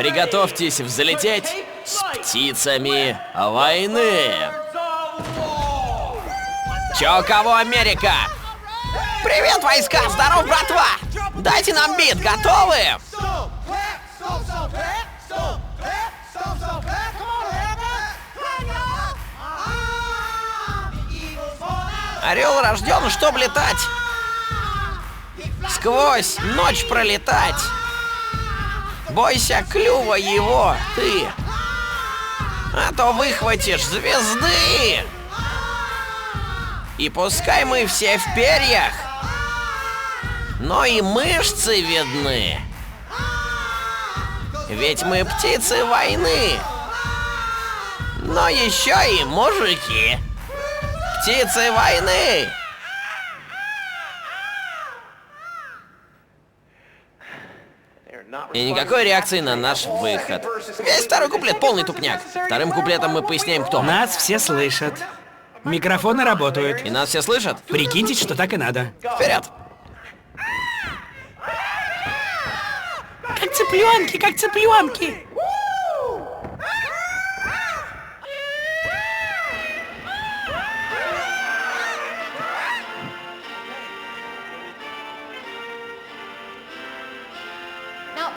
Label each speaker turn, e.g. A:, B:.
A: Приготовьтесь взлететь с птицами войны. Чё, кого, Америка? Привет, войска! Здоров, братва! Дайте нам бит, готовы? Орел рожден, чтоб летать. Сквозь ночь пролетать. Бойся клюва его, ты. А то выхватишь звезды. И пускай мы все в перьях, но и мышцы видны. Ведь мы птицы войны, но еще и мужики. Птицы войны. И никакой реакции на наш выход. Весь второй куплет полный тупняк. Вторым куплетом мы поясняем, кто мы.
B: Нас все слышат. Микрофоны работают.
A: И нас все слышат?
B: Прикиньте, что так и надо.
A: Вперед!
B: Как цыпленки, как цыпленки.